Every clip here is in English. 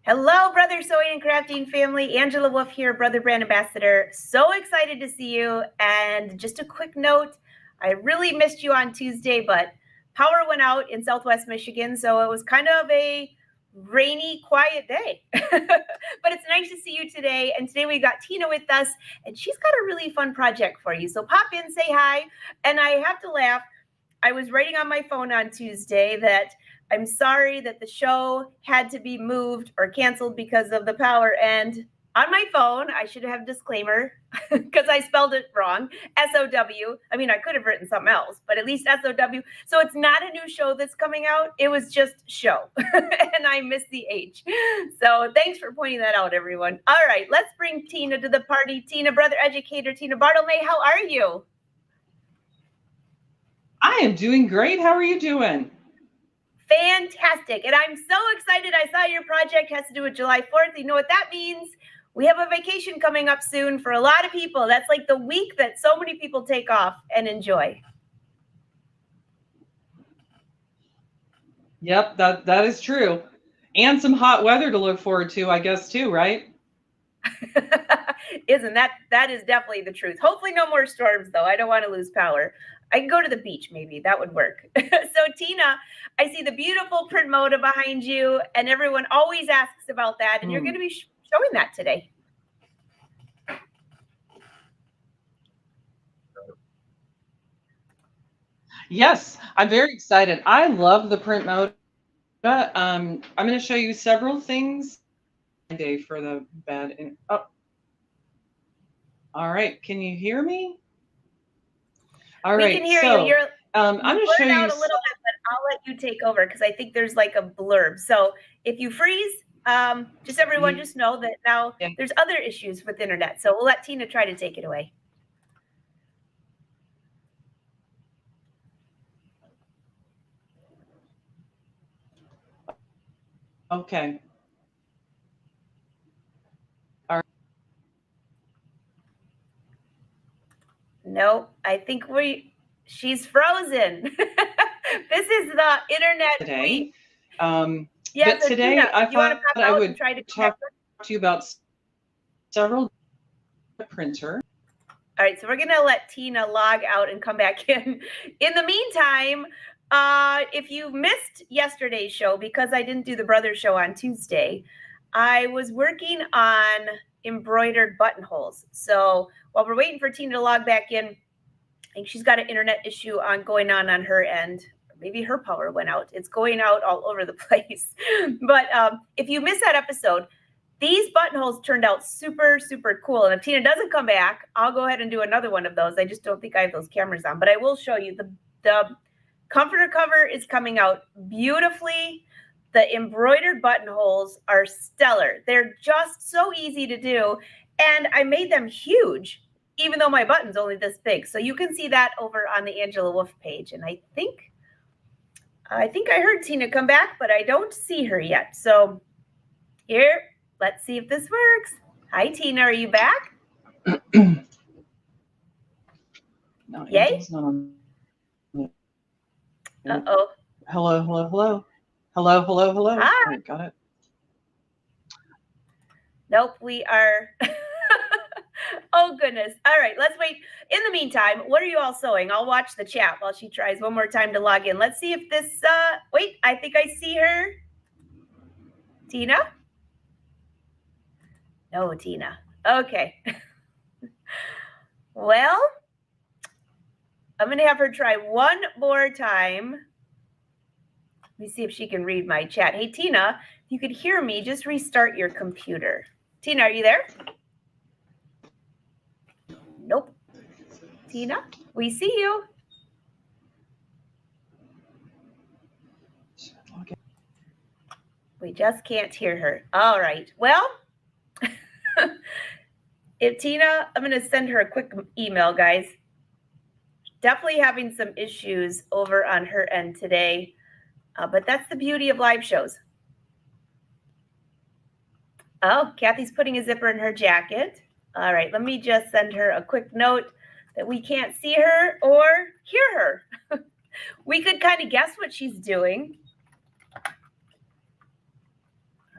Hello, Brother Sewing and Crafting family. Angela Wolf here, Brother Brand Ambassador. So excited to see you. And just a quick note, I really missed you on Tuesday, but power went out in Southwest Michigan, so it was kind of a rainy, quiet day. But it's nice to see you today. And today we got Tina with us, and she's got a really fun project for you. So pop in, say hi. And I have to laugh. I was writing on my phone on Tuesday that I'm sorry that the show had to be moved or canceled because of the power. And on my phone, I should have a disclaimer because I spelled it wrong. SOW. I mean, I could have written something else, but at least SOW. So it's not a new show that's coming out. It was just show. And I missed the H. So thanks for pointing that out, everyone. All right, let's bring Tina to the party. Tina, Brother Educator, Tina Bartelmay, how are you? I am doing great. How are you doing? Fantastic. And I'm so excited. I saw your project has to do with July 4th. You know what that means? We have a vacation coming up soon for a lot of people. That's like the week that so many people take off and enjoy. Yep, that is true. And some hot weather to look forward to, I guess, too, right? Isn't that is definitely the truth. Hopefully no more storms, though. I don't want to lose power. I can go to the beach, maybe. That would work. So, Tina, I see the beautiful PrintModa behind you, and everyone always asks about that, and you're going to be showing that today. Yes, I'm very excited. I love the PrintModa. I'm going to show you several things today for the bed. Oh, all right. Can you hear me? All right. We can hear you. You're I'm going to show you out a little bit, but I'll let you take over because I think there's like a blurb. So if you freeze, just everyone just know that now there's other issues with internet. So we'll let Tina try to take it away. Okay. All right. Nope. I think she's frozen. This is the internet Today. Yeah, but today Tina, I thought I would try to talk to you about several printer. All right, so we're gonna let Tina log out and come back in. In the meantime, if you missed yesterday's show, because I didn't do the brother show on Tuesday, I was working on embroidered buttonholes. So while we're waiting for Tina to log back in, I think she's got an internet issue going on her end. Maybe her power went out. It's going out all over the place. But if you missed that episode, these buttonholes turned out super, super cool. And if Tina doesn't come back, I'll go ahead and do another one of those. I just don't think I have those cameras on, but I will show you. The comforter cover is coming out beautifully. The embroidered buttonholes are stellar. They're just so easy to do. And I made them huge, even though my button's only this big. So you can see that over on the Angela Wolf page. And I think I heard Tina come back, but I don't see her yet. So here, let's see if this works. Hi, Tina. Are you back? No, Yay. Uh-oh. Hello, hello, hello. Hello, hello, hello. Hi. Right, got it. Nope, we are. Oh, goodness. All right, let's wait. In the meantime, what are you all sewing? I'll watch the chat while she tries one more time to log in. Let's see if this, wait, I think I see her. Tina? No, Tina. Okay. Well, I'm going to have her try one more time. Let me see if she can read my chat. Hey, Tina, if you could hear me, just restart your computer. Tina, are you there? Nope. Tina, we see you. We just can't hear her. All right. Well, if Tina, I'm going to send her a quick email, guys. Definitely having some issues over on her end today, but that's the beauty of live shows. Oh, Kathy's putting a zipper in her jacket. All right, let me just send her a quick note that we can't see her or hear her. We could kind of guess what she's doing.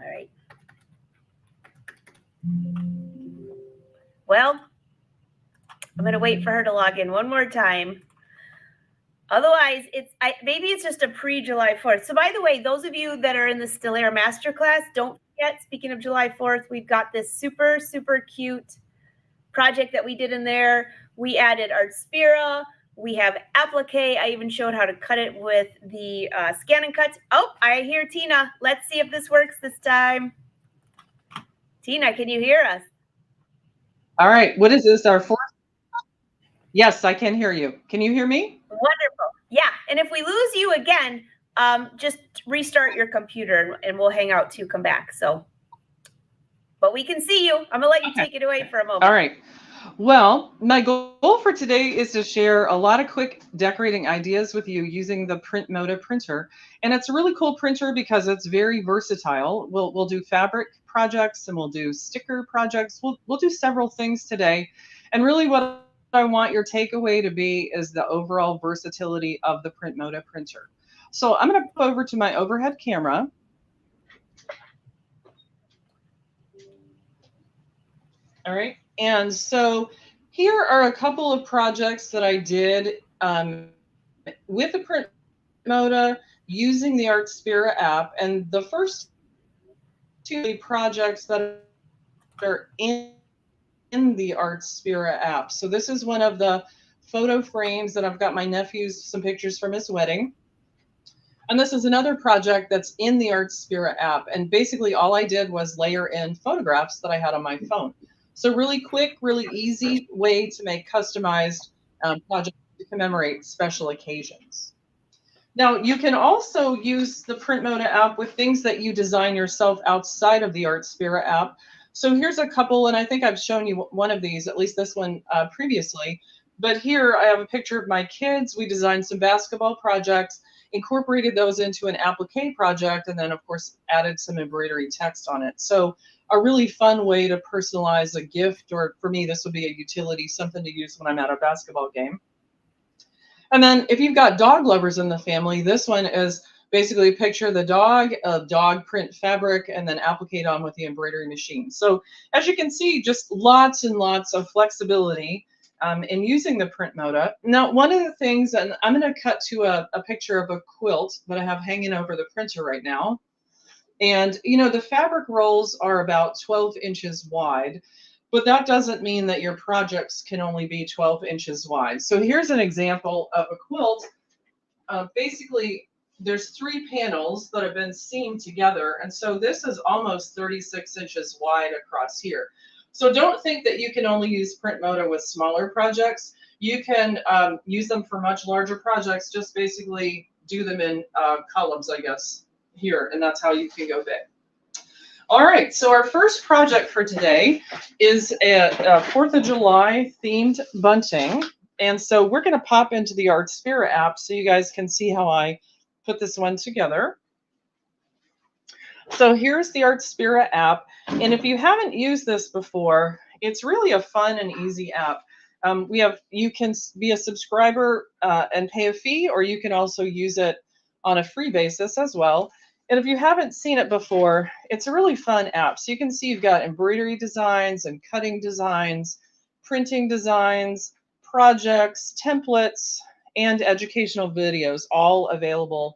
All right. Well, I'm going to wait for her to log in one more time. Otherwise, maybe it's just a pre-July 4th. So by the way, those of you that are in the Still Air Masterclass, don't forget, speaking of July 4th, we've got this super, super cute project that we did in there. We added Artspira. We have applique. I even showed how to cut it with the scan and cut. Oh, I hear Tina. Let's see if this works this time. Tina, can you hear us? All right. What is this? Our fourth? Yes, I can hear you. Can you hear me? Wonderful. Yeah. And if we lose you again, just restart your computer and we'll hang out to come back. So, but we can see you. I'm going to let you take it away for a moment. All right. Well, my goal for today is to share a lot of quick decorating ideas with you using the PrintModa printer. And it's a really cool printer because it's very versatile. We'll do fabric projects and we'll do sticker projects. We'll do several things today. And really what I want your takeaway to be is the overall versatility of the PrintModa printer. So I'm going to go over to my overhead camera. All right. And so here are a couple of projects that I did with the PrintModa using the Artspira app. And the first two projects that are in the Artspira app. So this is one of the photo frames that I've got my nephew's some pictures from his wedding. And this is another project that's in the Artspira app. And basically all I did was layer in photographs that I had on my phone. So really quick, really easy way to make customized projects to commemorate special occasions. Now, you can also use the PrintModa app with things that you design yourself outside of the Artspira app. So here's a couple, and I think I've shown you one of these, at least this one previously. But here I have a picture of my kids. We designed some basketball projects, incorporated those into an applique project, and then, of course, added some embroidery text on it. So a really fun way to personalize a gift, or for me, this would be a utility, something to use when I'm at a basketball game. And then if you've got dog lovers in the family, this one is basically a picture of the dog, a dog print fabric, and then applique on with the embroidery machine. So as you can see, just lots and lots of flexibility in using the PrintModa. Now, one of the things, and I'm going to cut to a picture of a quilt that I have hanging over the printer right now. And, you know, the fabric rolls are about 12 inches wide, but that doesn't mean that your projects can only be 12 inches wide. So here's an example of a quilt. Basically, there's 3 panels that have been seamed together. And so this is almost 36 inches wide across here. So don't think that you can only use PrintModa with smaller projects. You can use them for much larger projects. Just basically do them in columns, I guess, here. And that's how you can go big. All right, so our first project for today is a 4th of July themed bunting. And so we're going to pop into the Artspira app so you guys can see how I put this one together. So here's the Artspira app. And if you haven't used this before, it's really a fun and easy app. You can be a subscriber and pay a fee, or you can also use it on a free basis as well. And if you haven't seen it before, it's a really fun app. So you can see you've got embroidery designs and cutting designs, printing designs, projects, templates, and educational videos, all available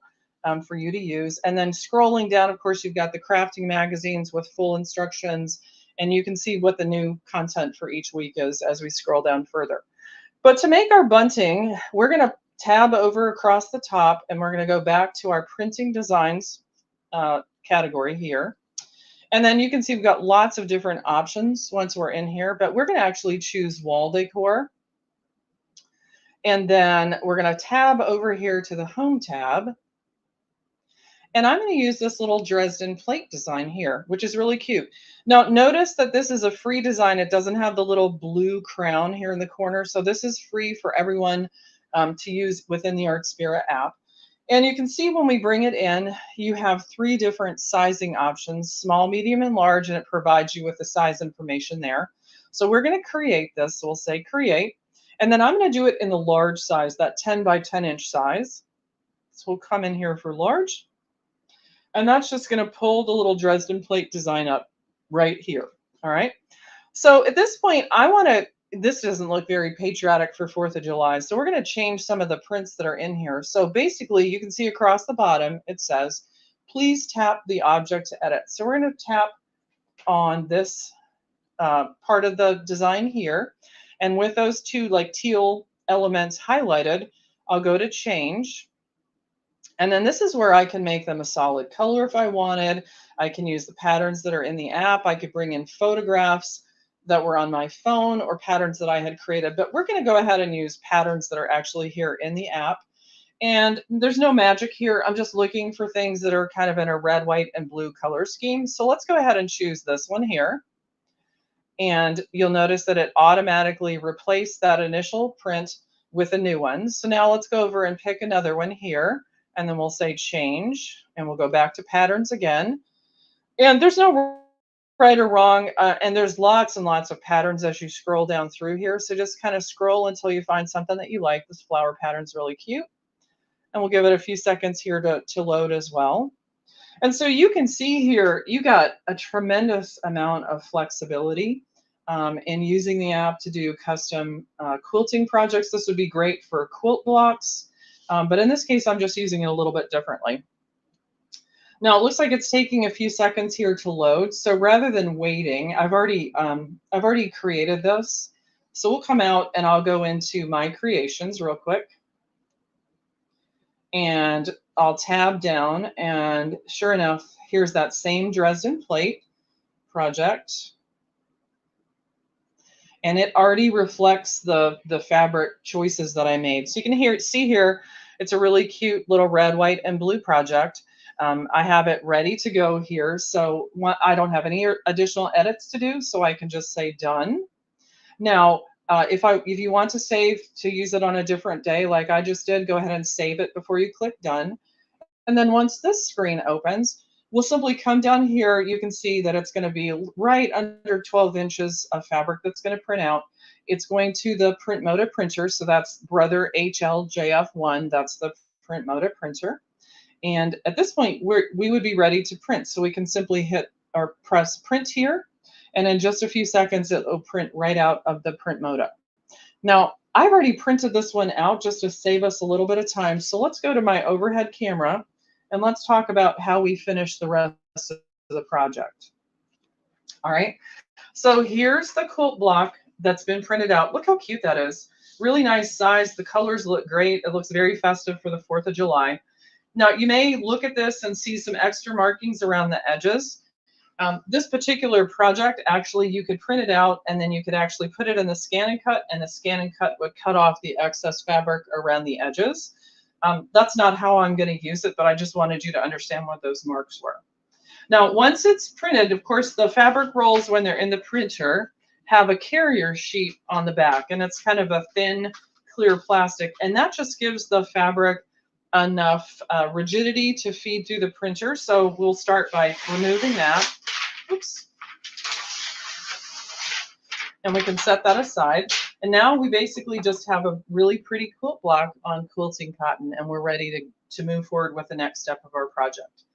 for you to use. And then scrolling down, of course, you've got the crafting magazines with full instructions, and you can see what the new content for each week is as we scroll down further. But to make our bunting, we're going to tab over across the top, and we're going to go back to our printing designs category here. And then you can see we've got lots of different options once we're in here, but we're going to actually choose wall decor. And then we're going to tab over here to the home tab. And I'm going to use this little Dresden plate design here, which is really cute. Now, notice that this is a free design. It doesn't have the little blue crown here in the corner. So this is free for everyone to use within the Artspira app. And you can see when we bring it in, you have 3 different sizing options, small, medium, and large, and it provides you with the size information there. So we're going to create this. So we'll say create. And then I'm going to do it in the large size, that 10 by 10 inch size. So we'll come in here for large. And that's just going to pull the little Dresden plate design up right here. All right. So at this point, this doesn't look very patriotic for 4th of July. So we're going to change some of the prints that are in here. So basically you can see across the bottom, it says, please tap the object to edit. So we're going to tap on this part of the design here. And with those two like teal elements highlighted, I'll go to change. And then this is where I can make them a solid color if I wanted. I can use the patterns that are in the app. I could bring in photographs that were on my phone or patterns that I had created. But we're going to go ahead and use patterns that are actually here in the app. And there's no magic here. I'm just looking for things that are kind of in a red, white, and blue color scheme. So let's go ahead and choose this one here. And you'll notice that it automatically replaced that initial print with a new one. So now let's go over and pick another one here. And then we'll say change, and we'll go back to patterns again. And there's no right or wrong, and there's lots and lots of patterns as you scroll down through here. So just kind of scroll until you find something that you like. This flower pattern's really cute. And we'll give it a few seconds here to load as well. And so you can see here, you got a tremendous amount of flexibility in using the app to do custom quilting projects. This would be great for quilt blocks. But in this case, I'm just using it a little bit differently. Now it looks like it's taking a few seconds here to load. So rather than waiting, I've already created this. So we'll come out and I'll go into my creations real quick. And I'll tab down, and sure enough, here's that same Dresden plate project. And it already reflects the fabric choices that I made. So you can see here, it's a really cute little red, white, and blue project. I have it ready to go here. So I don't have any additional edits to do, so I can just say done. Now, if you want to save to use it on a different day, like I just did, go ahead and save it before you click done. And then once this screen opens, we'll simply come down here. You can see that it's going to be right under 12 inches of fabric that's going to print out. It's going to the PrintModa printer. So that's Brother HLJF1. That's the PrintModa printer. And at this point, we would be ready to print. So we can simply hit or press print here. And in just a few seconds, it'll print right out of the PrintModa. Now, I've already printed this one out just to save us a little bit of time. So let's go to my overhead camera and let's talk about how we finish the rest of the project. All right, so here's the quilt block that's been printed out. Look how cute that is. Really nice size. The colors look great. It looks very festive for the 4th of July. Now, you may look at this and see some extra markings around the edges. This particular project, actually, you could print it out and then you could actually put it in the scan and cut, and the scan and cut would cut off the excess fabric around the edges. That's not how I'm going to use it, but I just wanted you to understand what those marks were. Now, once it's printed, of course, the fabric rolls, when they're in the printer, have a carrier sheet on the back, and it's kind of a thin, clear plastic, and that just gives the fabric enough rigidity to feed through the printer. So we'll start by removing that. Oops. And we can set that aside. And now we basically just have a really pretty quilt block on quilting cotton, and we're ready to move forward with the next step of our project.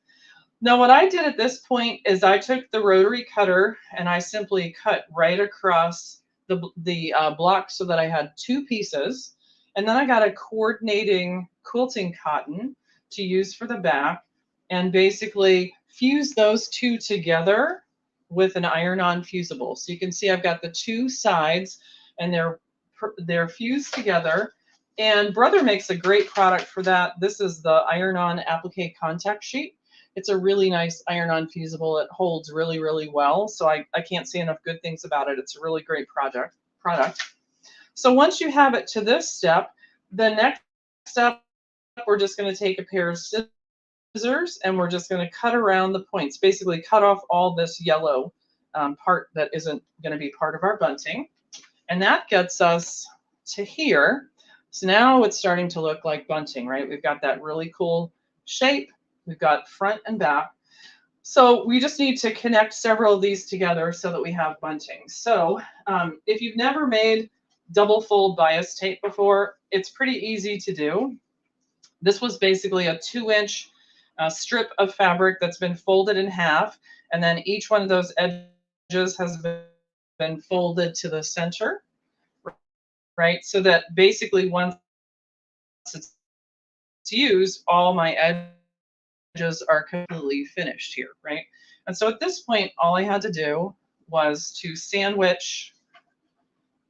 Now, what I did at this point is I took the rotary cutter and I simply cut right across the block so that I had 2 pieces. And then I got a coordinating quilting cotton to use for the back and basically fuse those 2 together with an iron-on fusible. So you can see I've got the 2 sides and they're fused together. And Brother makes a great product for that. This is the iron-on applique contact sheet. It's a really nice iron-on fusible. It holds really, really well. So I can't say enough good things about it. It's a really great product. So once you have it to this step, the next step, we're just going to take a pair of scissors and we're just going to cut around the points, basically cut off all this yellow part that isn't going to be part of our bunting. And that gets us to here. So now it's starting to look like bunting, right? We've got that really cool shape. We've got front and back. So we just need to connect several of these together so that we have bunting. So if you've never made double fold bias tape before, it's pretty easy to do. This was basically a 2-inch strip of fabric that's been folded in half, and then each one of those edges has been been folded to the center, right? So that basically once it's used, all my edges are completely finished here, right? And so at this point, all I had to do was to sandwich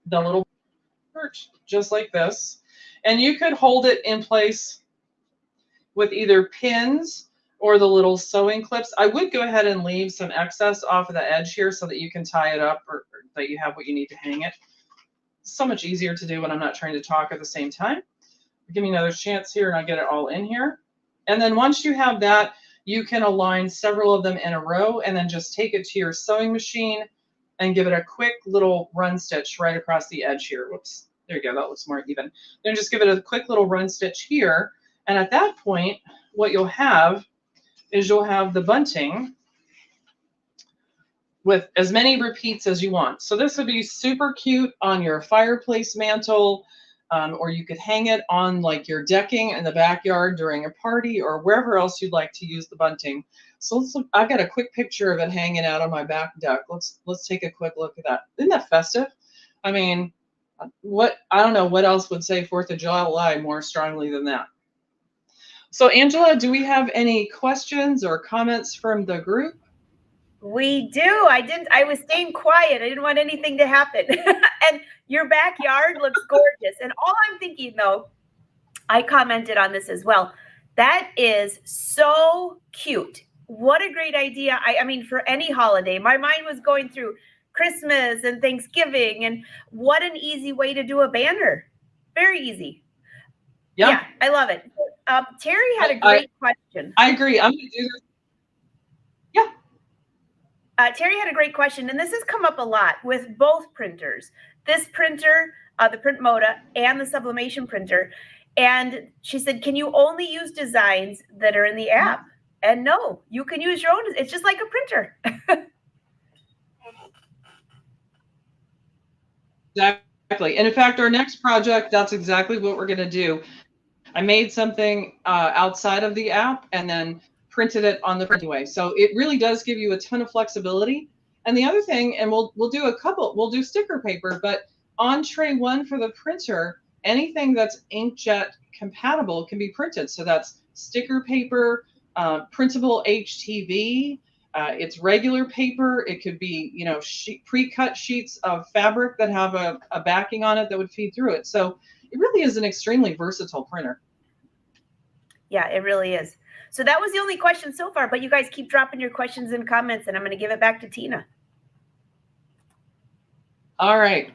the little birch just like this. And you could hold it in place with either pins or the little sewing clips. I would go ahead and leave some excess off of the edge here so that you can tie it up, or that you have what you need to hang it. So much easier to do when I'm not trying to talk at the same time. Give me another chance here and I get it all in here. And then once you have that, you can align several of them in a row and then just take it to your sewing machine and give it a quick little run stitch right across the edge here. Whoops, there you go, that looks more even. Then just give it a quick little run stitch here. And at that point, what you'll have is you'll have the bunting with as many repeats as you want. So this would be super cute on your fireplace mantle, or you could hang it on like your decking in the backyard during a party or wherever else you'd like to use the bunting. So let's look. I got a quick picture of it hanging out on my back deck. Let's take a quick look at that. Isn't that festive? I mean, I don't know what else would say 4th of July more strongly than that. So Angela, do we have any questions or comments from the group? We do. I was staying quiet. I didn't want anything to happen. And your backyard looks gorgeous. And all I'm thinking though, I commented on this as well. That is so cute. What a great idea. I mean, for any holiday, my mind was going through Christmas and Thanksgiving, and what an easy way to do a banner. Very easy. Yeah, I love it. Terry had a great question. I agree. I'm going to do this. Yeah. Terry had a great question, and this has come up a lot with both printers. This printer, the PrintModa, and the sublimation printer. And she said, can you only use designs that are in the app? And no, you can use your own. It's just like a printer. Exactly. And in fact, our next project, that's exactly what we're going to do. I made something outside of the app and then printed it on the printing way. So it really does give you a ton of flexibility. And the other thing, and we'll do sticker paper, but on tray 1 for the printer, anything that's inkjet compatible can be printed. So that's sticker paper, printable HTV, it's regular paper. It could be, pre-cut sheets of fabric that have a backing on it that would feed through it. So it really is an extremely versatile printer. Yeah, it really is. So that was the only question so far, but you guys keep dropping your questions and comments, and I'm going to give it back to Tina. All right.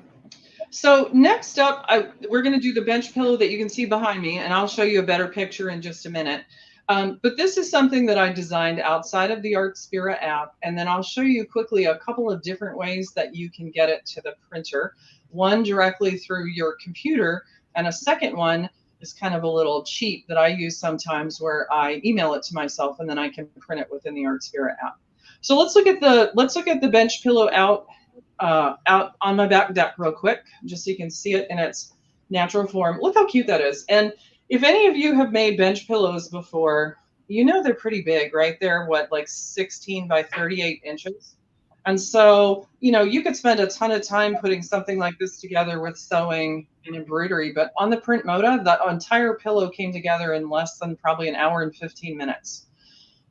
So next up, we're going to do the bench pillow that you can see behind me, and I'll show you a better picture in just a minute. But this is something that I designed outside of the Artspira app, and then I'll show you quickly a couple of different ways that you can get it to the printer. One directly through your computer, and a second one is kind of a little cheat that I use sometimes where I email it to myself and then I can print it within the Artspira app. So let's look at the bench pillow out on my back deck real quick, just so you can see it in its natural form. Look how cute that is. And if any of you have made bench pillows before, you know they're pretty big, right? They're like 16 by 38 inches. And so, you could spend a ton of time putting something like this together with sewing and embroidery, but on the PrintModa, the entire pillow came together in less than probably an hour and 15 minutes.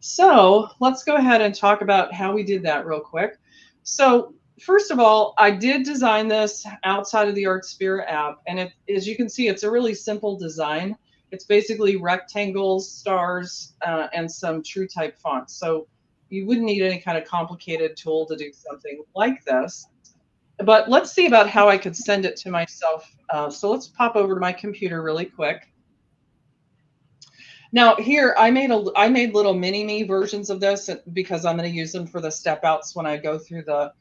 So let's go ahead and talk about how we did that real quick. So first of all, I did design this outside of the Artspira app, and as you can see, it's a really simple design. It's basically rectangles, stars, and some true type fonts. So you wouldn't need any kind of complicated tool to do something like this. But let's see about how I could send it to myself. So let's pop over to my computer really quick. Now here, I made little mini-me versions of this because I'm going to use them for the step outs when I go through the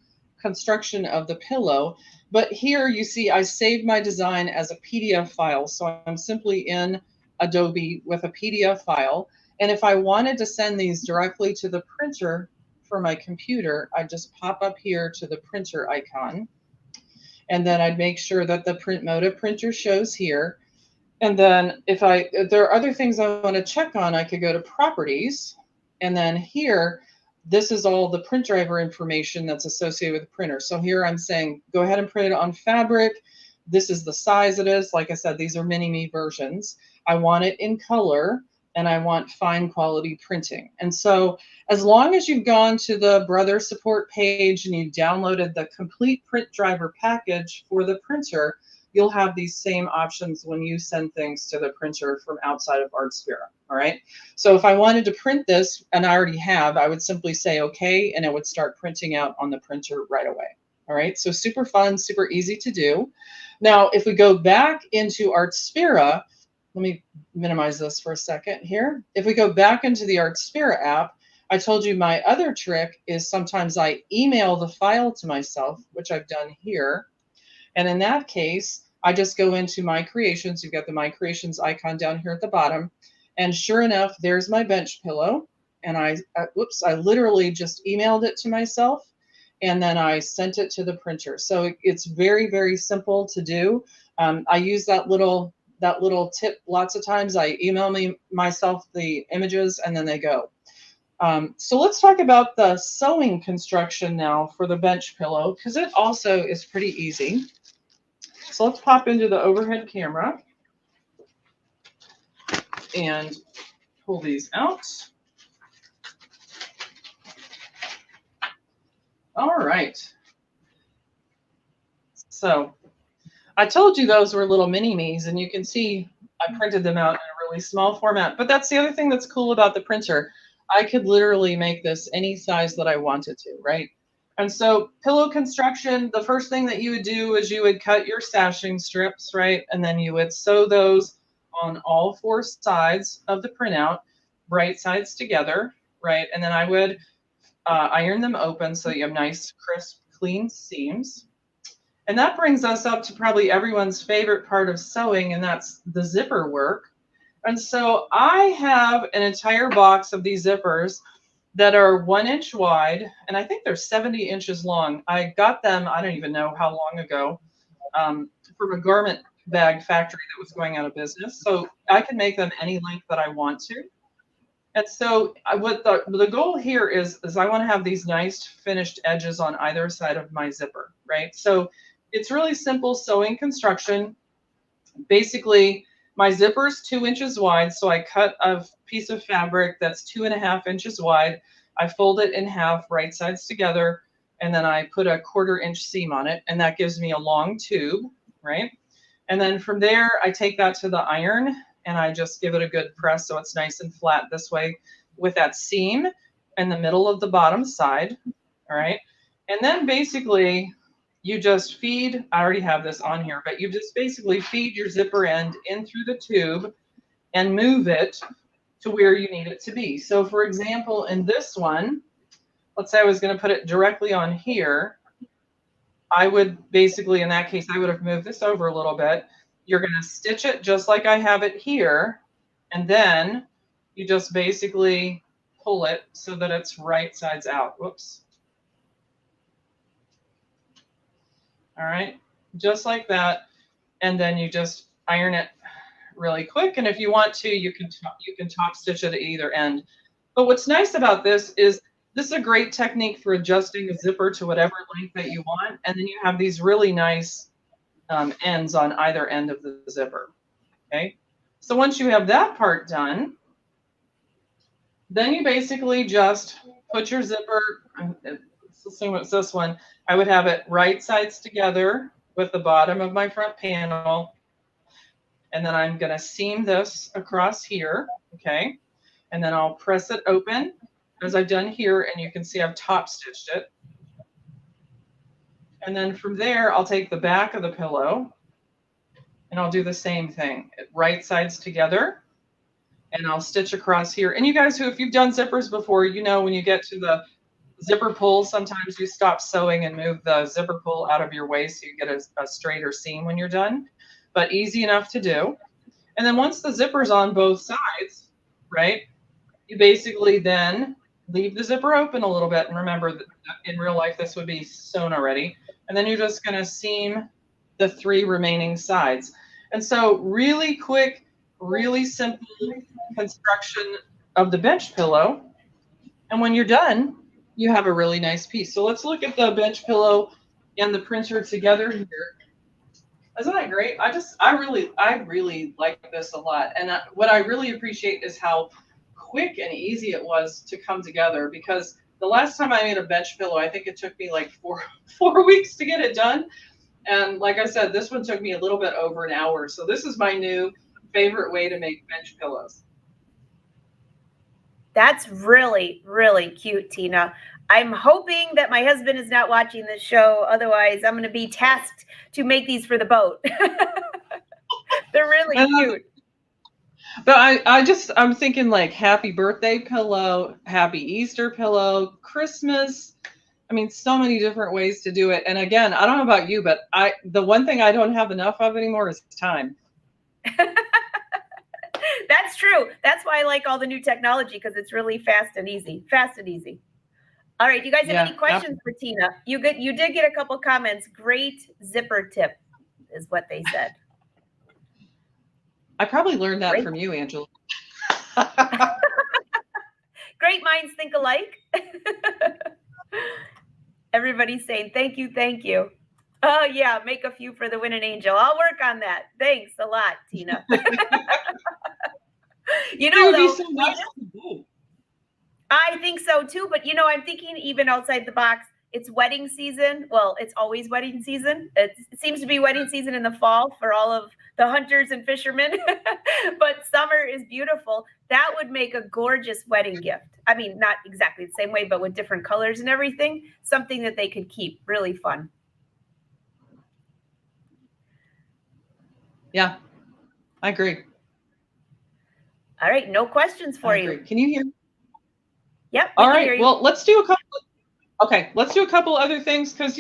construction of the pillow. But here you see I saved my design as a PDF file. So I'm simply in Adobe with a PDF file. And if I wanted to send these directly to the printer for my computer, I'd just pop up here to the printer icon. And then I'd make sure that the PrintModa printer shows here. And then if there are other things I want to check on, I could go to properties. And then here, this is all the print driver information that's associated with the printer. So here I'm saying, go ahead and print it on fabric. This is the size it is. Like I said, these are mini-me versions. I want it in color, and I want fine quality printing. And so as long as you've gone to the Brother support page and you downloaded the complete print driver package for the printer, you'll have these same options when you send things to the printer from outside of Artspira. All right. So if I wanted to print this, and I already have, I would simply say okay, and it would start printing out on the printer right away. All right. So super fun, super easy to do. Now, if we go back into Artspira, let me minimize this for a second here. If we go back into the Artspira app, I told you my other trick is sometimes I email the file to myself, which I've done here. And in that case, I just go into My Creations. You've got the My Creations icon down here at the bottom. And sure enough, there's my bench pillow. And I literally just emailed it to myself. And then I sent it to the printer. So it's very, very simple to do. I use that little tip lots of times. I email myself the images and then they go. So let's talk about the sewing construction now for the bench pillow, because it also is pretty easy. So let's pop into the overhead camera and pull these out. All right. So I told you those were little mini-me's, and you can see I printed them out in a really small format. But that's the other thing that's cool about the printer. I could literally make this any size that I wanted to, right? And so pillow construction, the first thing that you would do is you would cut your sashing strips, right? And then you would sew those on all four sides of the printout, right sides together, right? And then I would iron them open so you have nice, crisp, clean seams. And that brings us up to probably everyone's favorite part of sewing, and that's the zipper work. And so I have an entire box of these zippers that are 1 inch wide, and I think they're 70 inches long. I got them, I don't even know how long ago, from a garment bag factory that was going out of business. So I can make them any length that I want to. And so what the goal here is I want to have these nice finished edges on either side of my zipper, right? So it's really simple sewing construction. Basically, my zipper is 2 inches wide, so I cut a piece of fabric that's 2.5 inches wide. I fold it in half, right sides together, and then I put a 1/4 inch seam on it, and that gives me a long tube, right? And then from there, I take that to the iron, and I just give it a good press so it's nice and flat this way with that seam in the middle of the bottom side, all right? And then basically, you just feed, I already have this on here, but you just basically feed your zipper end in through the tube and move it to where you need it to be. So for example, in this one, let's say I was going to put it directly on here. I would basically, in that case, I would have moved this over a little bit. You're going to stitch it just like I have it here. And then you just basically pull it so that it's right sides out. Whoops. All right, just like that. And then you just iron it really quick. And if you want to, you can top stitch it at either end. But what's nice about this is a great technique for adjusting a zipper to whatever length that you want. And then you have these really nice ends on either end of the zipper. Okay. So once you have that part done, then you basically just put your zipper, let's assume it's this one, I would have it right sides together with the bottom of my front panel. And then I'm going to seam this across here, okay? And then I'll press it open as I've done here, and you can see I've top stitched it. And then from there, I'll take the back of the pillow and I'll do the same thing. Right sides together, and I'll stitch across here. And you guys who, if you've done zippers before, you know when you get to the zipper pull, sometimes you stop sewing and move the zipper pull out of your way so you get a straighter seam when you're done. But easy enough to do. And then once the zipper's on both sides, right, you basically then leave the zipper open a little bit. And remember that in real life, this would be sewn already. And then you're just going to seam the 3 remaining sides. And so really quick, really simple construction of the bench pillow. And when you're done, you have a really nice piece. So let's look at the bench pillow and the printer together here. Isn't that great? I really like this a lot. And what I really appreciate is how quick and easy it was to come together, because the last time I made a bench pillow, I think it took me like four weeks to get it done. And like I said, this one took me a little bit over an hour. So this is my new favorite way to make bench pillows. That's really, really cute, Tina. I'm hoping that my husband is not watching this show. Otherwise, I'm going to be tasked to make these for the boat. They're really cute. But I'm thinking like happy birthday pillow, happy Easter pillow, Christmas. I mean, so many different ways to do it. And again, I don't know about you, but the one thing I don't have enough of anymore is time. That's true. That's why I like all the new technology, because it's really fast and easy. Fast and easy. All right. Do you guys have any questions for Tina? You did get a couple comments. Great zipper tip is what they said. I probably learned that from you, Angela. Great minds think alike. Everybody's saying thank you, thank you. Oh yeah, make a few for the winning angel. I'll work on that. Thanks a lot, Tina. You know, though, so nice I think so too. But I'm thinking even outside the box. It's wedding season. Well, it's always wedding season. It seems to be wedding season in the fall for all of the hunters and fishermen. But summer is beautiful. That would make a gorgeous wedding gift. I mean, not exactly the same way, but with different colors and everything. Something that they could keep. Really fun. Yeah, I agree. All right, no questions for you. Can you hear me? Yep. All right. Well, let's do a couple. Okay, let's do a couple other things, because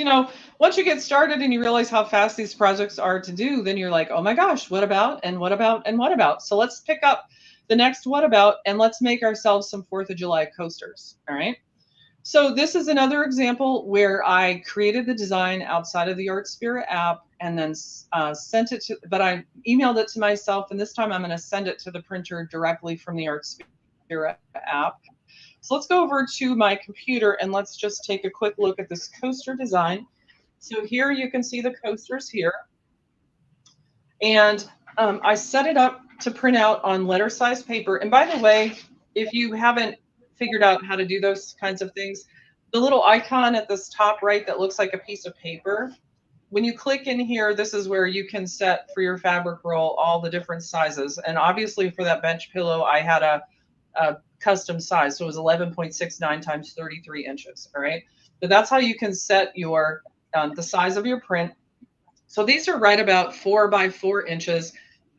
once you get started and you realize how fast these projects are to do, then you're like, oh my gosh, what about and what about and what about? So let's pick up the next what about, and let's make ourselves some 4th of July coasters. All right. So this is another example where I created the design outside of the Art Spirit app and then sent it to, but I emailed it to myself, and this time I'm going to send it to the printer directly from the Art Spirit app. So let's go over to my computer and let's just take a quick look at this coaster design. So here you can see the coasters here. And I set it up to print out on letter size paper. And by the way, if you haven't figured out how to do those kinds of things, the little icon at this top right that looks like a piece of paper, when you click in here, this is where you can set for your fabric roll all the different sizes. And obviously for that bench pillow, I had a custom size. So it was 11.69 times 33 inches. All right. But that's how you can set your the size of your print. So these are right about 4 by 4 inches.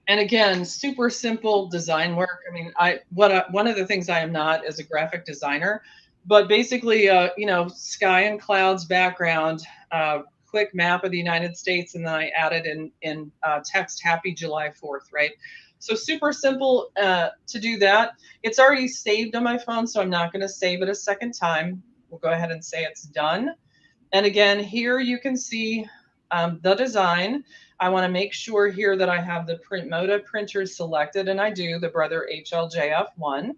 And again, super simple design work. I mean, one of the things I am not is a graphic designer, but basically, sky and clouds background, quick map of the United States, and then I added in text, Happy July 4th, right? So super simple to do that. It's already saved on my phone, so I'm not going to save it a second time. We'll go ahead and say it's done. And again, here you can see the design. I want to make sure here that I have the PrintModa printer selected, and I do, the Brother HLJF1.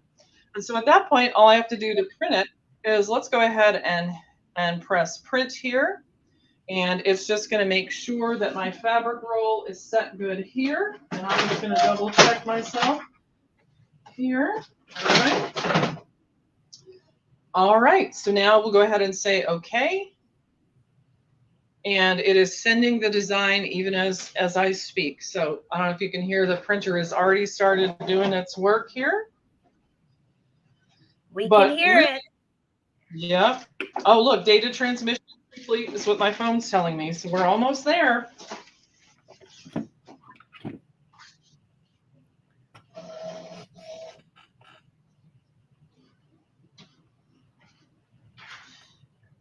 And so at that point, all I have to do to print it is let's go ahead and press print here. And it's just going to make sure that my fabric roll is set good here. And I'm just going to double check myself here. All right. All right. So now we'll go ahead and say OK. And it is sending the design even as I speak. So I don't know if you can hear, the printer has already started doing its work here. We can hear it. Yep. Oh, look, data transmission complete is what my phone's telling me. So we're almost there.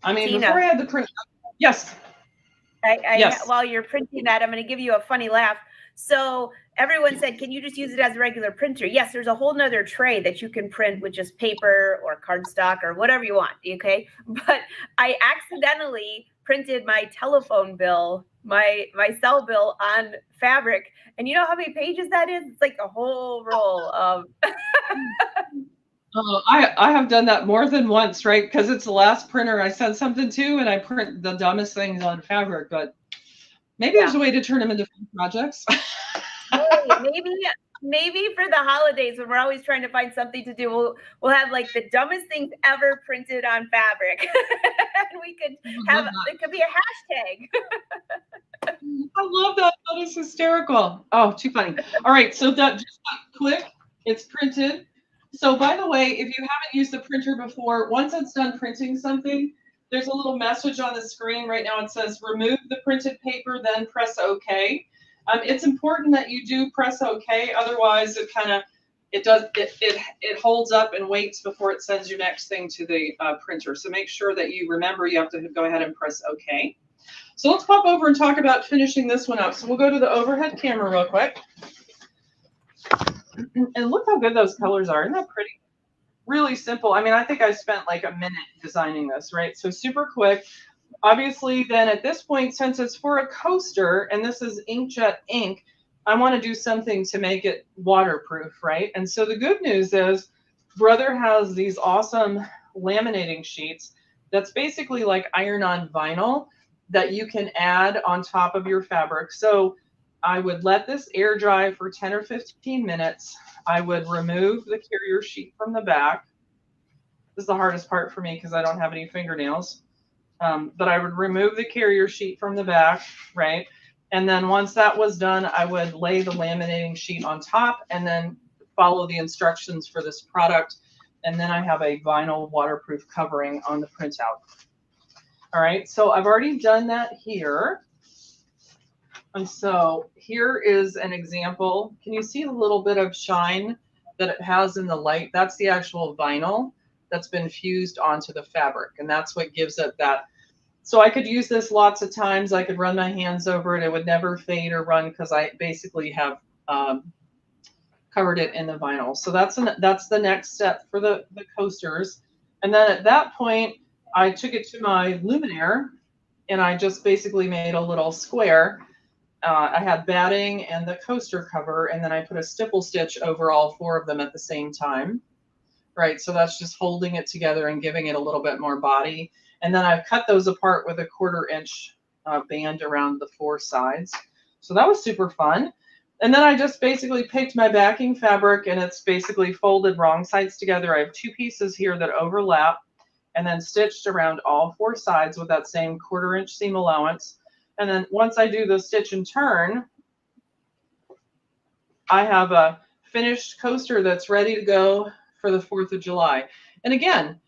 I mean, Tina, before I had the print, yes. Yes. While you're printing that, I'm going to give you a funny laugh. So everyone said, can you just use it as a regular printer? Yes, there's a whole nother tray that you can print with just paper or cardstock or whatever you want. Okay. But I accidentally printed my telephone bill, my cell bill on fabric. And you know how many pages that is? It's like a whole roll of. Oh, I have done that more than once, right? Because it's the last printer I sent something to, and I print the dumbest things on fabric. But maybe there's Yeah. a way to turn them into fun projects. Hey, maybe for the holidays when we're always trying to find something to do, we'll have like the dumbest things ever printed on fabric. And we could I would have love that. it could be a hashtag. I love that. That is hysterical. Oh, too funny. All right, so that just got quick. It's printed. So by the way, if you haven't used the printer before, once it's done printing something, there's a little message on the screen right now. It says remove the printed paper, then press OK. It's important that you do press OK. Otherwise, it holds up and waits before it sends your next thing to the printer. So make sure that you remember you have to go ahead and press OK. So let's pop over and talk about finishing this one up. So we'll go to the overhead camera real quick. And look how good those colors are. Isn't that pretty? Really simple. I mean, I think I spent like a minute designing this, right? So super quick. Obviously, then at this point, since it's for a coaster and this is inkjet ink, I want to do something to make it waterproof, right? And so the good news is Brother has these awesome laminating sheets that's basically like iron-on vinyl that you can add on top of your fabric. So I would let this air dry for 10 or 15 minutes. I would remove the carrier sheet from the back. This is the hardest part for me because I don't have any fingernails. But I would remove the carrier sheet from the back, right? And then once that was done, I would lay the laminating sheet on top and then follow the instructions for this product. And then I have a vinyl waterproof covering on the printout. All right, so I've already done that here. And so here is an example. Can you see a little bit of shine that it has in the light? That's the actual vinyl that's been fused onto the fabric. And that's what gives it that. So I could use this lots of times. I could run my hands over it. It would never fade or run because I basically have covered it in the vinyl. So that's the next step for the coasters. And then at that point, I took it to my luminaire and I just basically made a little square. I had batting and the coaster cover, and then I put a stipple stitch over all four of them at the same time. Right, so that's just holding it together and giving it a little bit more body. And then I've cut those apart with a 1/4 inch band around the four sides. So that was super fun. And then I just basically picked my backing fabric and it's basically folded wrong sides together. I have two pieces here that overlap and then stitched around all four sides with that same 1/4 inch seam allowance. And then once I do the stitch and turn, I have a finished coaster that's ready to go for the 4th of July. And again,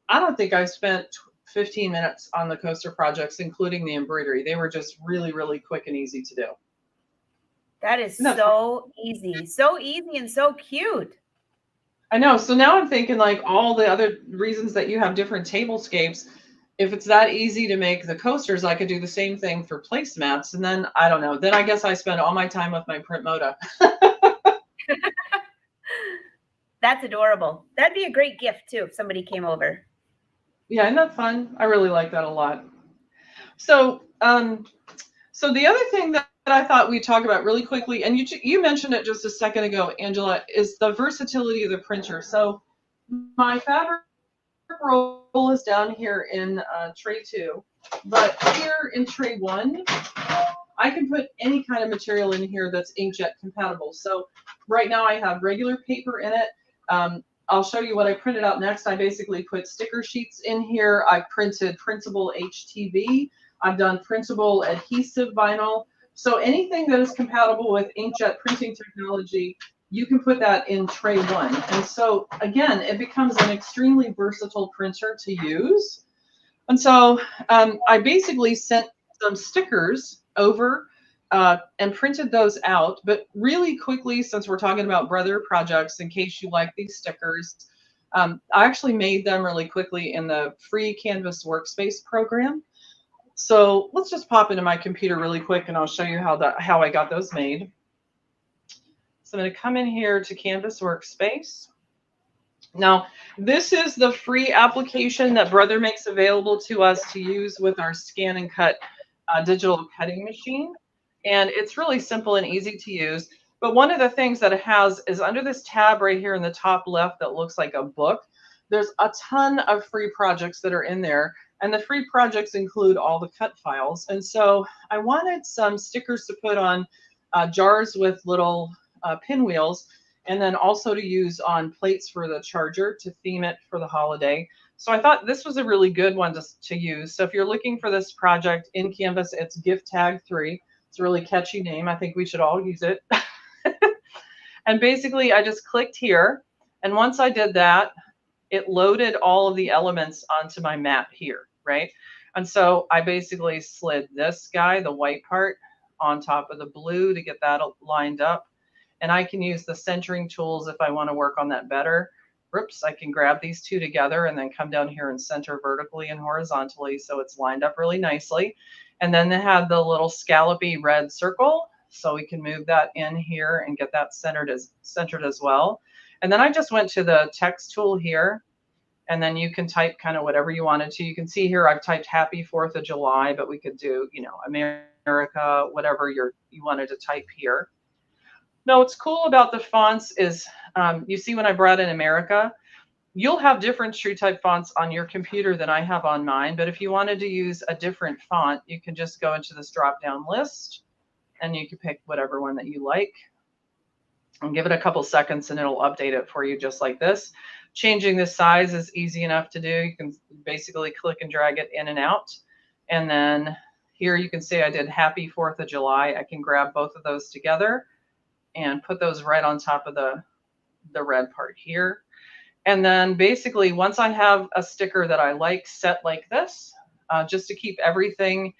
I don't think I spent 15 minutes on the coaster projects, including the embroidery. They were just really, really quick and easy to do. That is so easy and so cute. I know. So now I'm thinking like all the other reasons that you have different tablescapes. If it's that easy to make the coasters, I could do the same thing for placemats. And then I don't know. Then I guess I spend all my time with my PrintModa. That's adorable. That'd be a great gift too if somebody came over. Yeah, isn't that fun? I really like that a lot. So, so the other thing that I thought we'd talk about really quickly, and you mentioned it just a second ago, Angela, is the versatility of the printer. So my fabric roll is down here in tray 2, but here in tray 1, I can put any kind of material in here that's inkjet compatible. So right now I have regular paper in it. I'll show you what I printed out next. I basically put sticker sheets in here. I printed printable HTV. I've done printable adhesive vinyl. So anything that is compatible with inkjet printing technology, you can put that in tray 1. And so again, it becomes an extremely versatile printer to use. And so I basically sent some stickers over and printed those out. But really quickly, since we're talking about brother projects, in case you like these stickers, I actually made them really quickly in the free Canvas Workspace program. So let's just pop into my computer really quick and I'll show you how I got those made. So I'm going to come in here to Canvas Workspace. Now, this is the free application that Brother makes available to us to use with our scan and cut digital cutting machine. And it's really simple and easy to use. But one of the things that it has is under this tab right here in the top left that looks like a book, there's a ton of free projects that are in there. And the free projects include all the cut files. And so I wanted some stickers to put on jars with little pinwheels, and then also to use on plates for the charger to theme it for the holiday. So I thought this was a really good one to use. So if you're looking for this project in Canvas, it's Gift Tag 3. It's a really catchy name. I think we should all use it. And basically I just clicked here. And once I did that, it loaded all of the elements onto my map here, right? And so I basically slid this guy, the white part, on top of the blue to get that lined up. And I can use the centering tools if I want to work on that better. Oops, I can grab these two together and then come down here and center vertically and horizontally so it's lined up really nicely. And then they have the little scallopy red circle, so we can move that in here and get that centered as well. And then I just went to the text tool here, and then you can type kind of whatever you wanted to. You can see here I've typed Happy 4th of July, but we could do, you know, America, whatever you wanted to type here. Now, what's cool about the fonts is you see when I brought in America, you'll have different TrueType fonts on your computer than I have on mine. But if you wanted to use a different font, you can just go into this drop-down list and you can pick whatever one that you like and give it a couple seconds and it'll update it for you just like this. Changing the size is easy enough to do. You can basically click and drag it in and out. And then here you can see I did Happy 4th of July. I can grab both of those together and put those right on top of the red part here. And then basically once I have a sticker that I like set like this, just to keep everything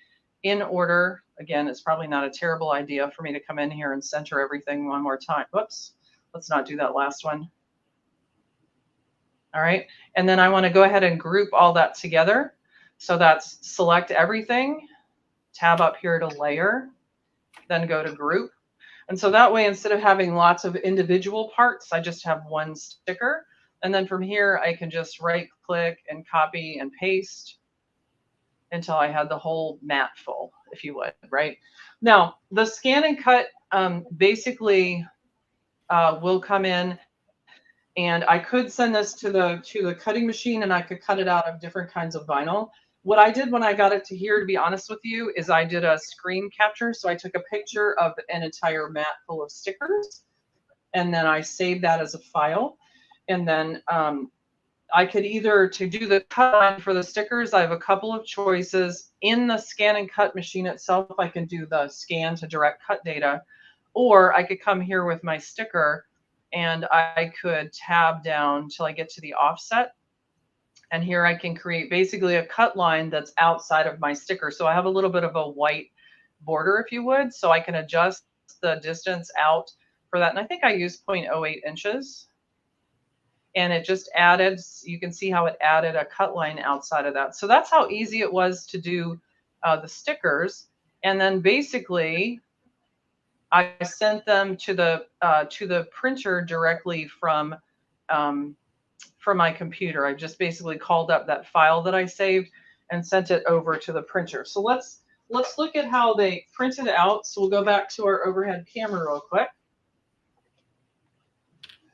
in order, again, it's probably not a terrible idea for me to come in here and center everything one more time. Whoops, let's not do that last one. All right, and then I want to go ahead and group all that together. So that's select everything, tab up here to layer, then go to group. And so that way, instead of having lots of individual parts, I just have one sticker. And then from here, I can just right click and copy and paste until I had the whole mat full, if you would, right? Now, the scan and cut basically will come in, and I could send this to the cutting machine and I could cut it out of different kinds of vinyl. What I did when I got it to here, to be honest with you, is I did a screen capture. So I took a picture of an entire mat full of stickers, and then I saved that as a file. And then I could either, to do the cut line for the stickers, I have a couple of choices. In the scan and cut machine itself, I can do the scan to direct cut data, or I could come here with my sticker and I could tab down till I get to the offset. And here I can create basically a cut line that's outside of my sticker. So I have a little bit of a white border, if you would, so I can adjust the distance out for that. And I think I used 0.08 inches. And it just added, you can see how it added a cut line outside of that. So that's how easy it was to do the stickers. And then basically, I sent them to the printer directly from my computer. I just basically called up that file that I saved and sent it over to the printer. So let's look at how they printed it out. So we'll go back to our overhead camera real quick.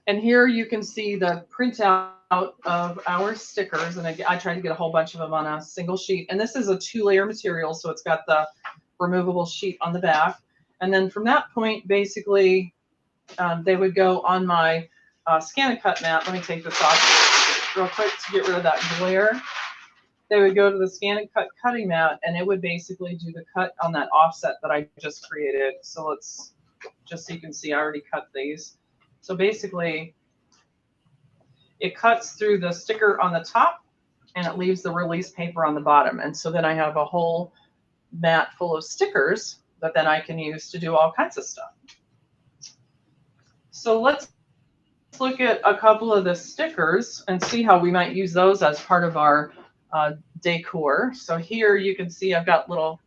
And here you can see the printout of our stickers. And I tried to get a whole bunch of them on a single sheet. And this is a 2-layer material, so it's got the removable sheet on the back. And then from that point, basically, they would go on my scan and cut mat. Let me take this off real quick to get rid of that glare. They would go to the scan and cut cutting mat, and it would basically do the cut on that offset that I just created. So let's, just so you can see, I already cut these. So basically, it cuts through the sticker on the top, and it leaves the release paper on the bottom. And so then I have a whole mat full of stickers that then I can use to do all kinds of stuff. So let's look at a couple of the stickers and see how we might use those as part of our decor. So here you can see I've got little,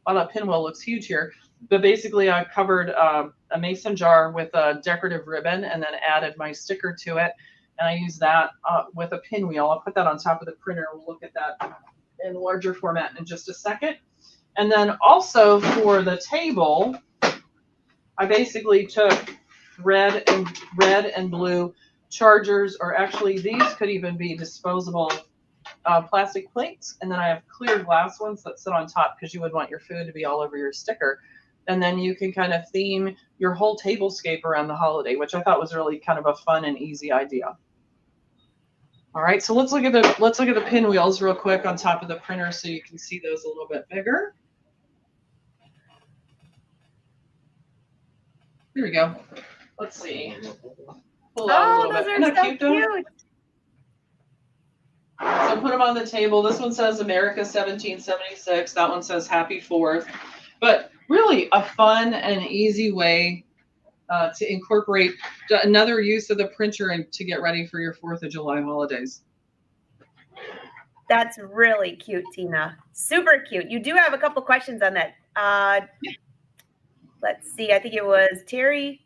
wow, that pinwheel looks huge here. But basically I covered a mason jar with a decorative ribbon and then added my sticker to it. And I use that with a pinwheel. I'll put that on top of the printer. We'll look at that in larger format in just a second. And then also for the table, I basically took red and blue chargers, or actually these could even be disposable plastic plates, and then I have clear glass ones that sit on top because you would want your food to be all over your sticker. And then you can kind of theme your whole tablescape around the holiday, which I thought was really kind of a fun and easy idea. All right, so let's look at the pinwheels real quick on top of the printer so you can see those a little bit bigger. Here we go. Let's see. Pull out a little those bit. are so Cute, cute. So put them on the table. This one says America 1776. That one says Happy 4th. But really a fun and easy way to incorporate another use of the printer and to get ready for your 4th of July holidays. That's really cute, Tina. Super cute. You do have a couple questions on that. Let's see. I think it was Terry.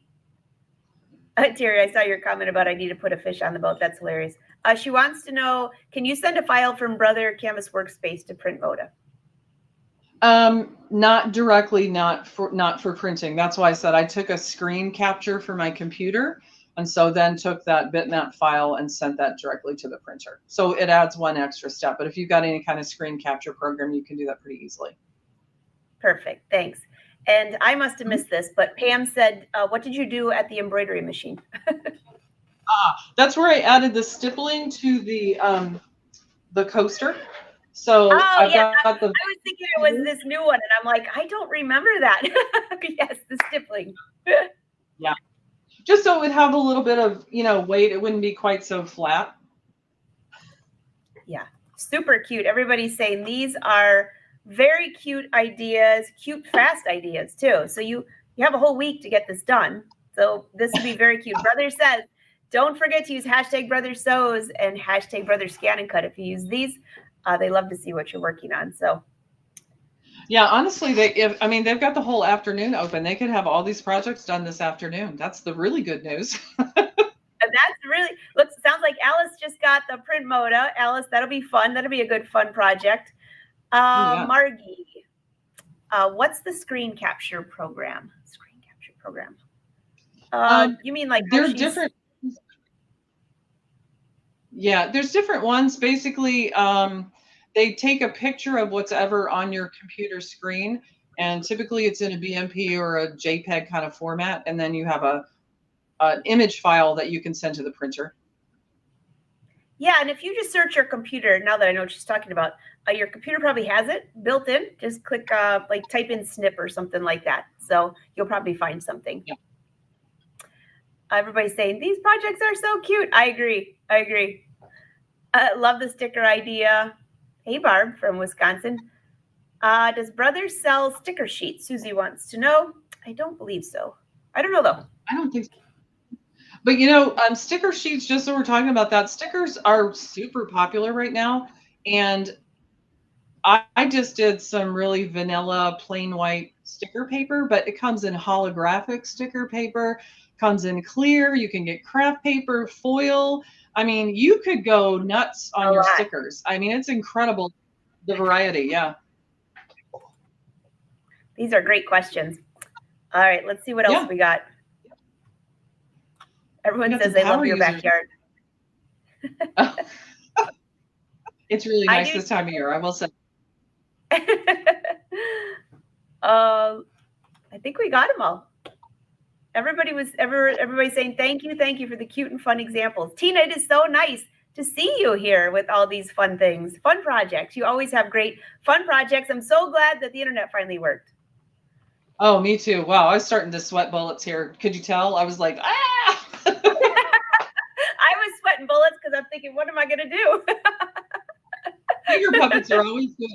Terry, I saw your comment about I need to put a fish on the boat. That's hilarious. She wants to know, can you send a file from Brother Canvas Workspace to PrintModa? Not directly, not for printing. That's why I said I took a screen capture for my computer, and so then took that bitmap file and sent that directly to the printer. So it adds one extra step, but if you've got any kind of screen capture program, you can do that pretty easily. Perfect, thanks. And I must have missed this, but Pam said, what did you do at the embroidery machine? That's where I added the stippling to the coaster. So I've got I was thinking it was this new one, and I'm like, I don't remember that. Yes, the stippling. Yeah, just so it would have a little bit of weight. It wouldn't be quite so flat. Yeah, super cute. Everybody's saying these are very cute ideas, cute fast ideas too. So you have a whole week to get this done. So this would be very cute. Brother says, don't forget to use hashtag Brother Sews and hashtag Brother Scan and Cut. If you use these, they love to see what you're working on. So yeah, honestly, they've got the whole afternoon open. They could have all these projects done this afternoon. That's the really good news. And that's really, sounds like Alice just got the PrintModa. Alice, that'll be fun. That'll be a good fun project. Yeah. Margie, what's the screen capture program? Screen capture program. You mean like they're different? Yeah, there's different ones. Basically, they take a picture of what's ever on your computer screen, and typically it's in a BMP or a JPEG kind of format, and then you have an image file that you can send to the printer. Yeah, and if you just search your computer, now that I know what she's talking about, your computer probably has it built in. Just click, like type in snip or something like that. So you'll probably find something. Yeah. Everybody's saying, these projects are so cute. I agree. Love the sticker idea. Hey, Barb from Wisconsin. Does Brother sell sticker sheets? Susie wants to know. I don't believe so. I don't know, though. I don't think so. But sticker sheets, just so we're talking about that, stickers are super popular right now. And I just did some really vanilla plain white sticker paper, but it comes in holographic sticker paper, comes in clear. You can get craft paper, foil. I mean, you could go nuts on your stickers. I mean, it's incredible, the variety. Yeah. These are great questions. All right, let's see what else we got. Everyone says they love your backyard. It's really nice this time of year, I will say. I think we got them all. Everybody's saying thank you for the cute and fun examples. Tina, it is so nice to see you here with all these fun things, fun projects. You always have great fun projects. I'm so glad that the internet finally worked. Oh, me too. Wow, I was starting to sweat bullets here. Could you tell? I was like, ah! I was sweating bullets because I'm thinking, what am I going to do? Finger puppets are always good,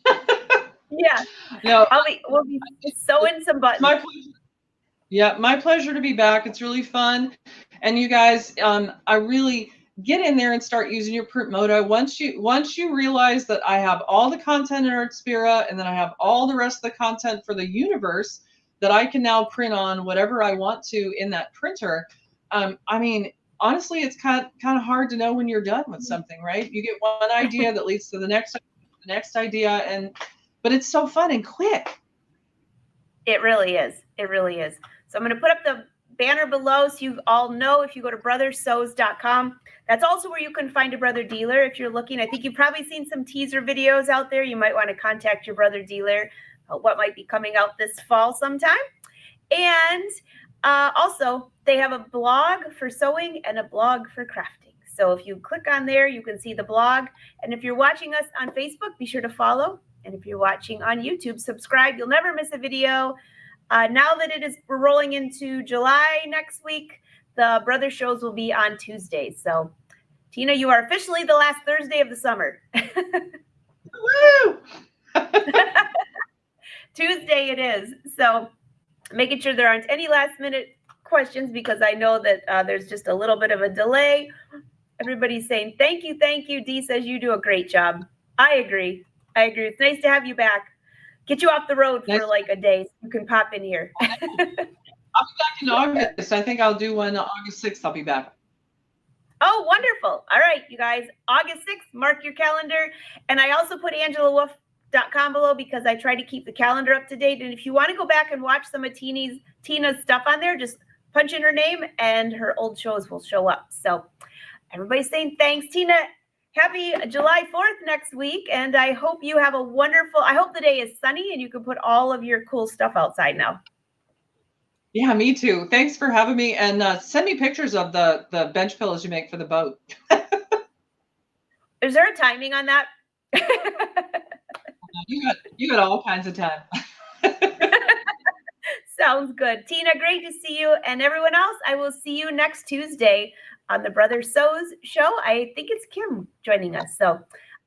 right? Yeah. No, we'll be sewing some buttons. My pleasure. Yeah, my pleasure to be back. It's really fun. And you guys, I really get in there and start using your PrintModa. Once you realize that I have all the content in Artspira, and then I have all the rest of the content for the universe that I can now print on whatever I want to in that printer. I mean, honestly, it's kind of hard to know when you're done with something, right? You get one idea that leads to the next idea, but it's so fun and quick. It really is. It really is. So I'm going to put up the banner below so you all know. If you go to brothersews.com, that's also where you can find a brother dealer if you're looking. I think you've probably seen some teaser videos out there. You might want to contact your brother dealer about what might be coming out this fall sometime. And also, they have a blog for sewing and a blog for crafting. So if you click on there, you can see the blog. And if you're watching us on Facebook, be sure to follow. And if you're watching on YouTube, subscribe. You'll never miss a video. Now that we're rolling into July next week, the brother shows will be on Tuesdays. So, Tina, you are officially the last Thursday of the summer. Woo! Tuesday it is. So, making sure there aren't any last minute questions because I know that there's just a little bit of a delay. Everybody's saying thank you, thank you. Dee says you do a great job. I agree. It's nice to have you back. Get you off the road for like a day so you can pop in here. I'll be back in August. I think I'll do one August 6th. I'll be back. Oh, wonderful. All right, you guys. August 6th, mark your calendar. And I also put AngelaWolf.com below because I try to keep the calendar up to date. And if you want to go back and watch some of Tina's stuff on there, just punch in her name and her old shows will show up. So everybody's saying thanks. Tina, happy July 4th next week. And I hope you have a wonderful, I hope the day is sunny and you can put all of your cool stuff outside now. Yeah, me too. Thanks for having me. And send me pictures of the bench pillows you make for the boat. Is there a timing on that? You got all kinds of time. Sounds good. Tina, great to see you. And everyone else, I will see you next Tuesday on the Brother Sews show. I think it's Kim joining us. So,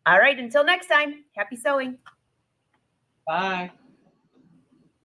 all right, until next time, happy sewing. Bye.